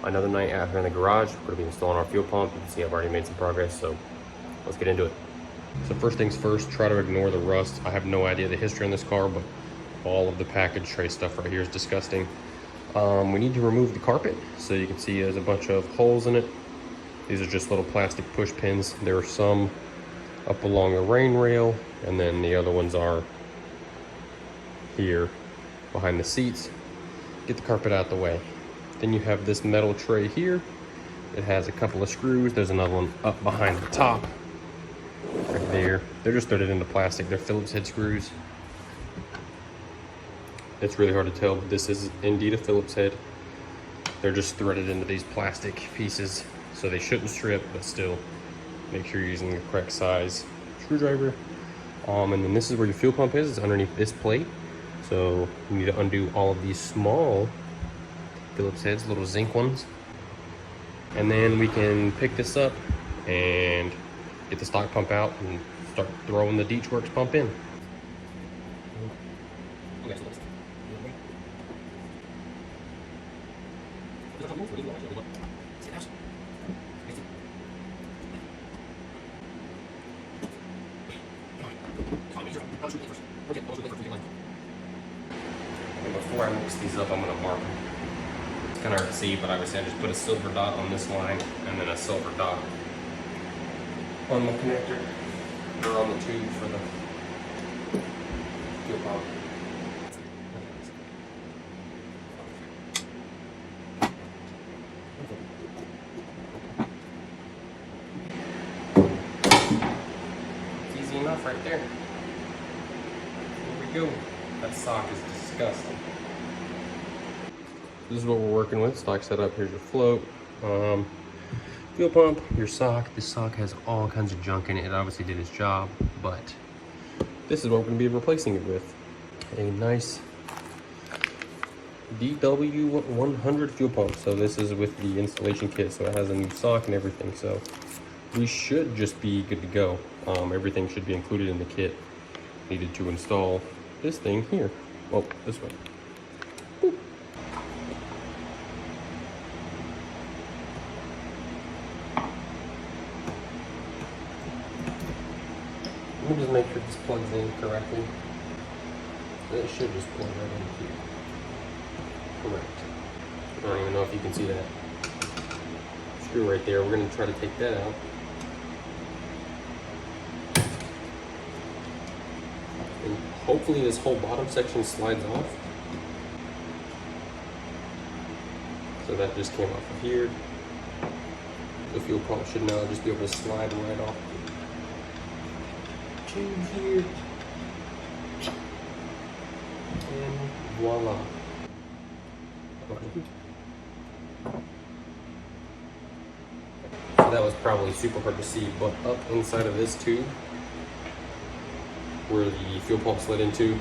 another night out here in the garage. We're gonna be installing our fuel pump. You can see I've already made some progress, so let's get into it. So first things first, try to ignore the rust. I have no idea the history on this car, but all of the package tray stuff right here is disgusting. We need to remove the carpet. So you can see there's a bunch of holes in it. These are just little plastic push pins. There are some up along the rain rail, and then the other ones are here behind the seats. Get the carpet out the way. Then you have this metal tray here. It has a couple of screws. There's another one up behind the top right there. They're just threaded into plastic. They're Phillips head screws. It's really hard to tell, but this is indeed a Phillips head. They're just threaded into these plastic pieces, so they shouldn't strip, but still make sure you're using the correct size screwdriver. And then this is where your fuel pump is. It's underneath this plate. So you need to undo all of these small Phillips heads, little zinc ones. And then we can pick this up and get the stock pump out and start throwing the DW100 pump in. And before I mix these up, I'm going to mark them. It's kind of hard to see, but obviously I just put a silver dot on this line and then a silver dot on the connector, or on the tube for the fuel pump. It's easy enough right there. Here we go. That sock is disgusting. This is what we're working with. Stock setup. Here's your float, fuel pump, your sock. This sock has all kinds of junk in it. It obviously did its job, but this is what we're going to be replacing it with. A nice DW100 fuel pump. So this is with the installation kit, so it has a new sock and everything. So we should just be good to go. Everything should be included in the kit. Needed to install this thing here. Well, this way. Boop. Let me just make sure this plugs in correctly. It should just plug right in here. Correct. I don't even know if you can see that screw right there. We're going to try to take that out. And hopefully this whole bottom section slides off. So that just came off of here. The fuel pump should now just be able to slide right off. Tube here. And voila. So that was probably super hard to see, but up inside of this tube, where the fuel pump slid into,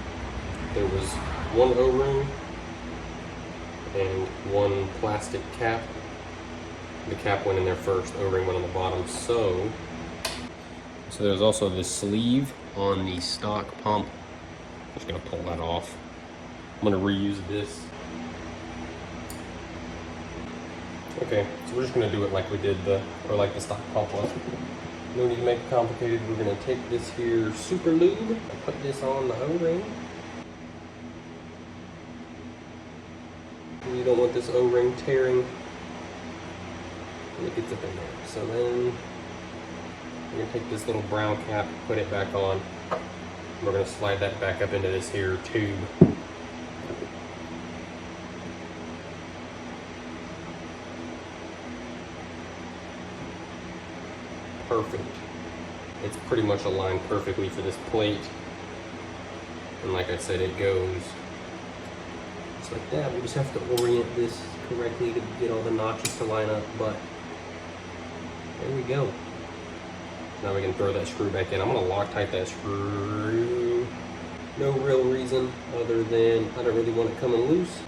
there was one O-ring and one plastic cap. The cap went in there first, O-ring went on the bottom. So there's also this sleeve on the stock pump. I'm just gonna pull that off. I'm gonna reuse this. Okay, so we're just gonna do it like we did like the stock pump was. No need to make it complicated. We're gonna take this here super lube and put this on the O-ring. You don't want this O-ring tearing when it gets up in there. So then we're gonna take this little brown cap, put it back on. We're gonna slide that back up into this here tube. Perfect. It's pretty much aligned perfectly for this plate. And like I said, it goes just like that. We just have to orient this correctly to get all the notches to line up, but there we go. Now we can throw that screw back in. I'm gonna Loctite that screw. No real reason other than I don't really want it coming loose.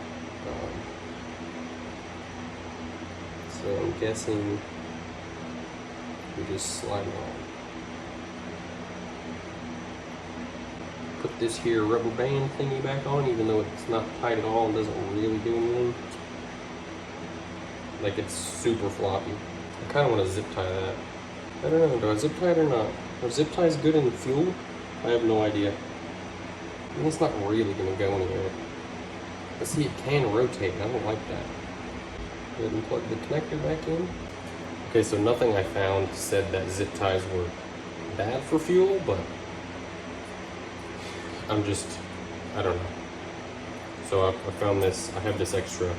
So I'm guessing we just slide it on. Put this here rubber band thingy back on, even though it's not tight at all and doesn't really do anything. Like it's super floppy. I kind of want to zip tie that. I don't know, do I zip tie it or not? Are zip ties good in fuel? I have no idea. I mean, it's not really going to go anywhere. But see, it can rotate. I don't like that. Go ahead and plug the connector back in. Okay, so nothing I found said that zip ties were bad for fuel, but I don't know. So I found this, I have this extra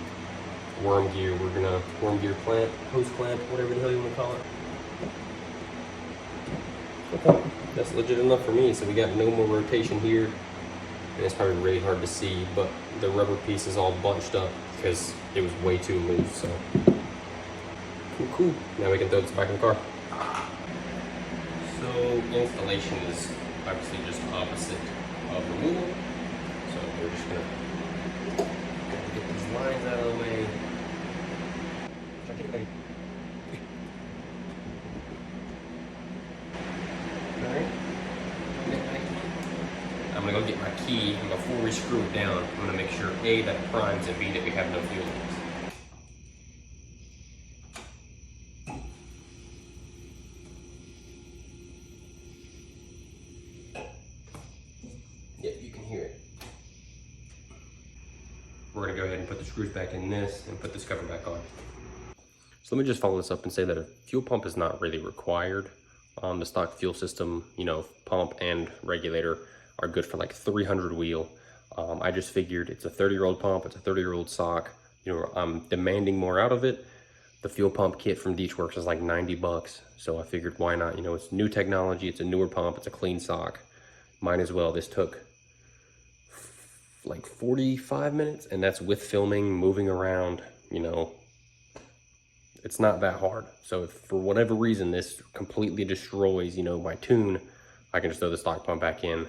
worm gear. We're gonna worm gear clamp, hose clamp, whatever the hell you want to call it. Okay, that's legit enough for me. So we got no more rotation here, and it's probably really hard to see, but the rubber piece is all bunched up because it was way too loose. So cool. Now we can throw this back in the car. So installation is obviously just opposite of removal. So we're just gonna get these lines out of the way. Alright. I'm gonna go get my key, and before we screw it down, I'm gonna make sure A, that it primes, and B, that we have no fuel leaks. Yep, you can hear it. We're gonna go ahead and put the screws back in this and put this cover back on. So let me just follow this up and say that a fuel pump is not really required. The stock fuel system, you know, pump and regulator are good for like 300 wheel. I just figured it's a 30-year-old pump, it's a 30-year-old sock. You know, I'm demanding more out of it. The fuel pump kit from Deechworks is like 90 bucks. So I figured why not, you know, it's new technology, it's a newer pump, it's a clean sock. Might as well. This took like 45 minutes, and that's with filming, moving around, you know. It's not that hard. So if for whatever reason this completely destroys, you know, my tune, I can just throw the stock pump back in.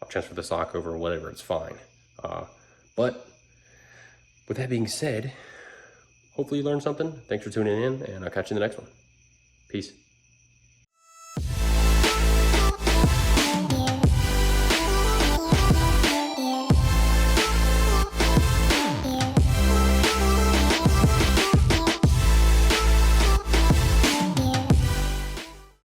I'll transfer the sock over or whatever, it's fine. But with that being said, hopefully you learned something. Thanks for tuning in, and I'll catch you in the next one. Peace.